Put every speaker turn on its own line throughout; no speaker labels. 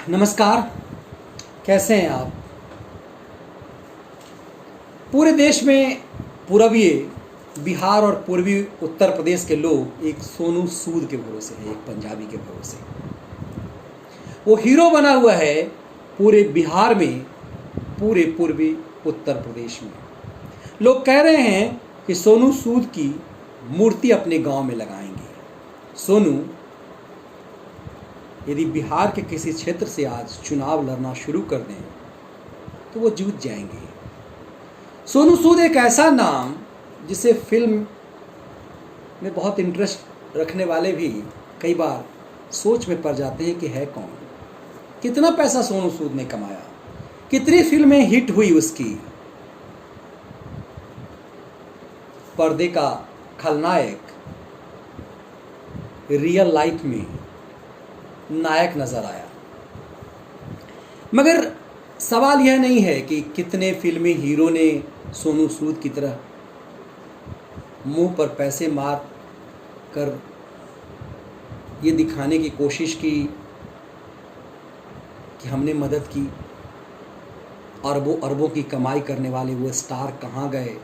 नमस्कार। कैसे हैं आप? पूरे देश में पूर्वीय बिहार और पूर्वी उत्तर प्रदेश के लोग एक सोनू सूद के भरोसे हैं, एक पंजाबी के भरोसे। वो हीरो बना हुआ है पूरे बिहार में, पूरे पूर्वी उत्तर प्रदेश में। लोग कह रहे हैं कि सोनू सूद की मूर्ति अपने गांव में लगाएंगे। सोनू यदि बिहार के किसी क्षेत्र से आज चुनाव लड़ना शुरू कर दें तो वो जीत जाएंगे। सोनू सूद एक ऐसा नाम जिसे फिल्म में बहुत इंटरेस्ट रखने वाले भी कई बार सोच में पड़ जाते हैं कि है कौन। कितना पैसा सोनू सूद ने कमाया, कितनी फिल्में हिट हुई उसकी। पर्दे का खलनायक रियल लाइफ में नायक नजर आया। मगर सवाल यह नहीं है कि कितने फिल्मी हीरो ने सोनू सूद की तरह मुंह पर पैसे मार कर ये दिखाने की कोशिश की कि हमने मदद की। अरबों अरबों की कमाई करने वाले वो स्टार कहाँ गए?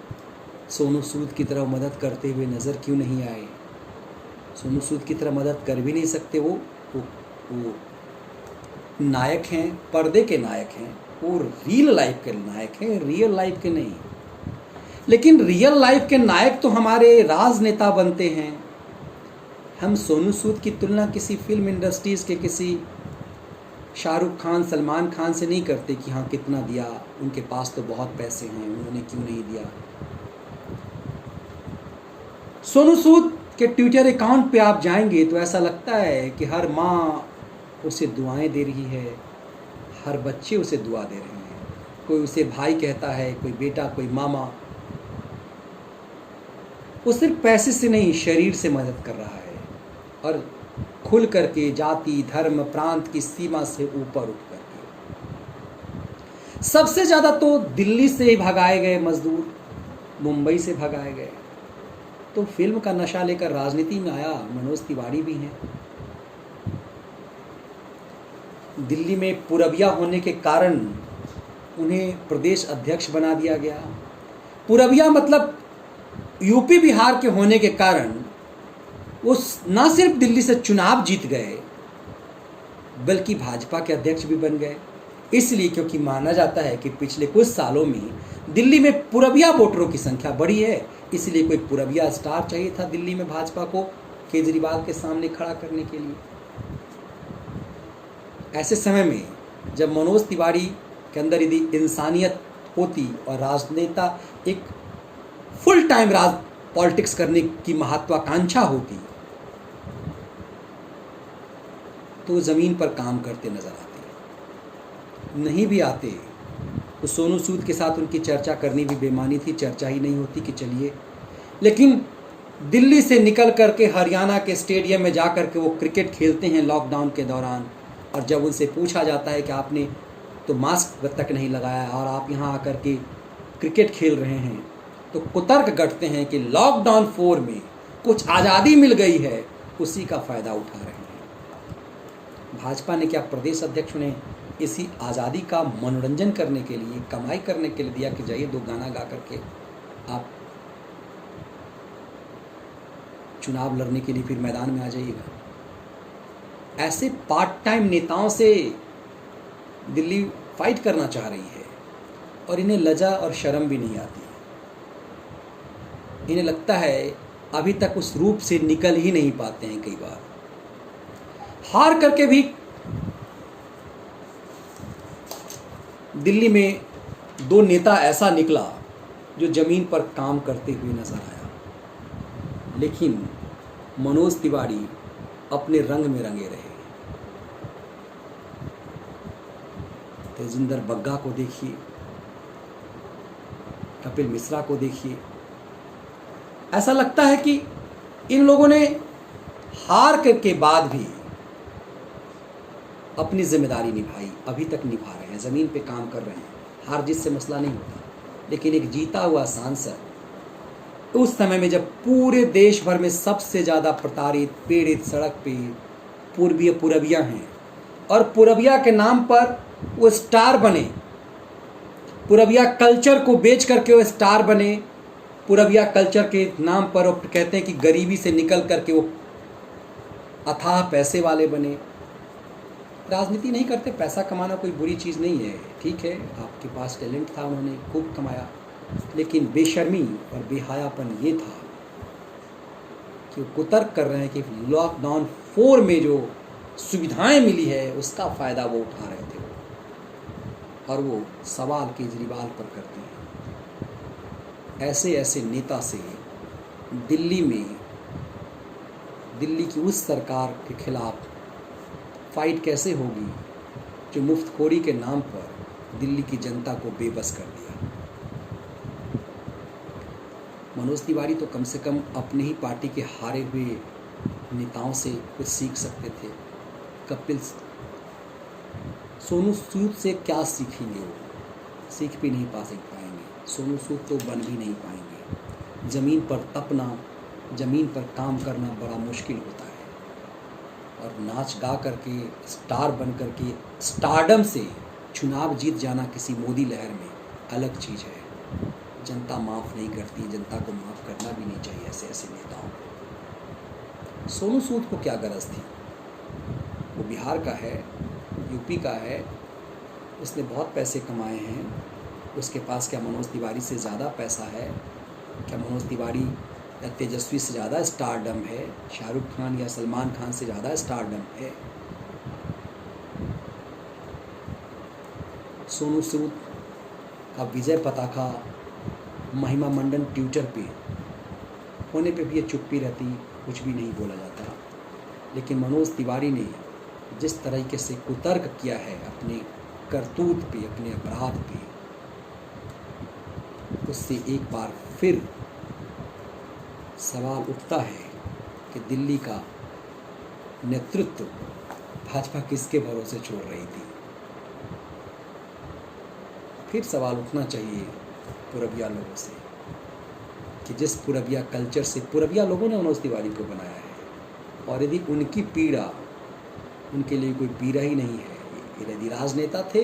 सोनू सूद की तरह मदद करते हुए नज़र क्यों नहीं आए? सोनू सूद की तरह मदद कर भी नहीं सकते। वो नायक हैं, पर्दे के नायक हैं, वो रियल लाइफ के नायक हैं, रियल लाइफ के नहीं। लेकिन रियल लाइफ के नायक तो हमारे राजनेता बनते हैं। हम सोनू सूद की तुलना किसी फिल्म इंडस्ट्रीज के किसी शाहरुख खान, सलमान खान से नहीं करते कि हाँ कितना दिया, उनके पास तो बहुत पैसे हैं, उन्होंने क्यों नहीं दिया। सोनू सूद के ट्विटर अकाउंट पे आप जाएंगे तो ऐसा लगता है कि हर माँ उसे दुआएं दे रही है, हर बच्चे उसे दुआ दे रहे हैं। कोई उसे भाई कहता है, कोई बेटा, कोई मामा। वो सिर्फ पैसे से नहीं, शरीर से मदद कर रहा है, और खुल करके जाति, धर्म, प्रांत की सीमा से ऊपर उठ करके। सबसे ज़्यादा तो दिल्ली से भगाए गए मजदूर, मुंबई से भगाए गए। तो फिल्म का नशा लेकर राजनीति में आया मनोज तिवारी भी हैं। दिल्ली में पुरबिया होने के कारण उन्हें प्रदेश अध्यक्ष बना दिया गया। पुरबिया मतलब यूपी बिहार के होने के कारण वो ना सिर्फ दिल्ली से चुनाव जीत गए बल्कि भाजपा के अध्यक्ष भी बन गए। इसलिए क्योंकि माना जाता है कि पिछले कुछ सालों में दिल्ली में पुरबिया वोटरों की संख्या बढ़ी है, इसलिए कोई पुरबिया स्टार चाहिए था दिल्ली में भाजपा को केजरीवाल के सामने खड़ा करने के लिए। ऐसे समय में जब मनोज तिवारी के अंदर यदि इंसानियत होती और राजनेता एक फुल टाइम राज पॉलिटिक्स करने की महत्वाकांक्षा होती तो ज़मीन पर काम करते नजर आते। नहीं भी आते तो सोनू सूद के साथ उनकी चर्चा करनी भी बेमानी थी, चर्चा ही नहीं होती कि चलिए। लेकिन दिल्ली से निकल करके हरियाणा के स्टेडियम में जा कर के वो क्रिकेट खेलते हैं लॉकडाउन के दौरान, और जब उनसे पूछा जाता है कि आपने तो मास्क तक नहीं लगाया और आप यहाँ आकर के क्रिकेट खेल रहे हैं, तो कुतर्क गढ़ते हैं कि लॉकडाउन 4 में कुछ आज़ादी मिल गई है, उसी का फ़ायदा उठा रहे हैं। भाजपा ने क्या प्रदेश अध्यक्ष ने इसी आज़ादी का मनोरंजन करने के लिए, कमाई करने के लिए दिया कि जाइए 2 गाना गा करके आप चुनाव लड़ने के लिए फिर मैदान में आ जाइएगा। ऐसे पार्ट टाइम नेताओं से दिल्ली फाइट करना चाह रही है और इन्हें लज्जा और शर्म भी नहीं आती। इन्हें लगता है अभी तक उस रूप से निकल ही नहीं पाते हैं। कई बार हार करके भी दिल्ली में 2 नेता ऐसा निकला जो जमीन पर काम करते हुए नजर आया। लेकिन मनोज तिवारी अपने रंग में रंगे रहे। तेजिंदर बग्गा को देखिए, कपिल मिश्रा को देखिए। ऐसा लगता है कि इन लोगों ने हार के बाद भी अपनी जिम्मेदारी निभाई, अभी तक निभा रहे हैं, ज़मीन पे काम कर रहे हैं। हार जीत से मसला नहीं होता, लेकिन एक जीता हुआ सांसद उस समय में जब पूरे देश भर में सबसे ज़्यादा प्रताड़ित, पीड़ित, सड़क पे पूर्बिया हैं, और पुरबिया के नाम पर वो स्टार बने, पुरबिया कल्चर को बेच करके वो स्टार बने, पुरबिया कल्चर के नाम पर वो कहते हैं कि गरीबी से निकल करके वो अथाह पैसे वाले बने। राजनीति नहीं करते, पैसा कमाना कोई बुरी चीज़ नहीं है, ठीक है, आपके पास टैलेंट था, उन्होंने खूब कमाया, लेकिन बेशर्मी और बेहयापन ये था कि वो कुतर्क कर रहे हैं कि लॉकडाउन 4 में जो सुविधाएं मिली है उसका फ़ायदा वो उठा रहे थे, और वो सवाल केजरीवाल पर करते हैं। ऐसे ऐसे नेता से दिल्ली में, दिल्ली की उस सरकार के खिलाफ फाइट कैसे होगी जो मुफ्तखोरी के नाम पर दिल्ली की जनता को बेबस कर दिया। मनोज तिवारी तो कम से कम अपनी ही पार्टी के हारे हुए नेताओं से कुछ सीख सकते थे। कपिल, सोनू सूद से क्या सीखेंगे? वो सीख भी नहीं पाएंगे, सोनू सूद तो बन भी नहीं पाएंगे। ज़मीन पर तपना, ज़मीन पर काम करना बड़ा मुश्किल होता है, और नाच गा करके स्टार बन करके स्टारडम से चुनाव जीत जाना किसी मोदी लहर में अलग चीज़ है। जनता माफ़ नहीं करती, जनता को माफ़ करना भी नहीं चाहिए ऐसे ऐसे नेताओं को। सोनू सूद को क्या गरज थी? वो बिहार का है, यूपी का है, उसने बहुत पैसे कमाए हैं, उसके पास क्या मनोज तिवारी से ज़्यादा पैसा है? क्या मनोज तिवारी या तेजस्वी से ज़्यादा स्टारडम है? शाहरुख खान या सलमान खान से ज़्यादा स्टारडम है? सोनू सूद का विजय पताका महिमा मंडन ट्विटर पे होने पे भी ये चुप्पी रहती, कुछ भी नहीं बोला जाता। लेकिन मनोज तिवारी ने जिस तरीके से कुतर्क किया है अपने करतूत पे, अपने अपराध पे, उससे एक बार फिर सवाल उठता है कि दिल्ली का नेतृत्व भाजपा किसके भरोसे छोड़ रही थी। फिर सवाल उठना चाहिए पुरबिया लोगों से कि जिस पुरबिया कल्चर से पुरबिया लोगों ने मनोज तिवारी को बनाया है, और यदि उनकी पीड़ा उनके लिए कोई पीड़ा ही नहीं है, यदि राजनेता थे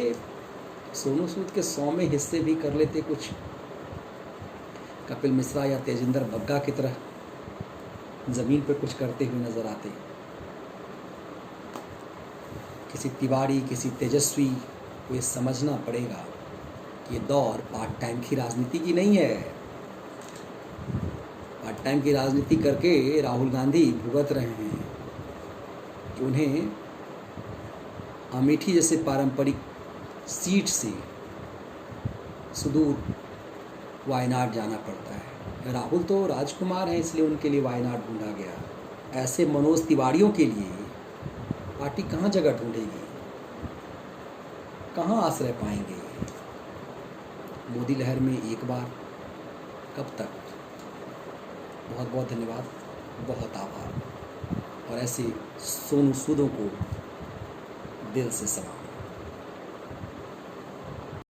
सोनू सूद के 100वें हिस्से भी कर लेते कुछ, कपिल मिश्रा या तेजिंदर बग्गा की तरह ज़मीन पे कुछ करते हुए नज़र आते। किसी तिवारी, किसी तेजस्वी को ये समझना पड़ेगा कि ये दौर पार्ट टाइम की राजनीति की नहीं है। पार्ट टाइम की राजनीति करके राहुल गांधी भुगत रहे हैं कि उन्हें अमेठी जैसे पारंपरिक सीट से सुदूर वायनाड जाना पड़ता है। राहुल तो राजकुमार हैं, इसलिए उनके लिए वायनाड ढूंढा गया। ऐसे मनोज तिवारियों के लिए पार्टी कहाँ जगह ढूंढेगी, कहाँ आश्रय पाएंगे? मोदी लहर में एक बार, कब तक? बहुत बहुत धन्यवाद, बहुत आभार, और ऐसे सोनू सूदों को दिल से सलाम।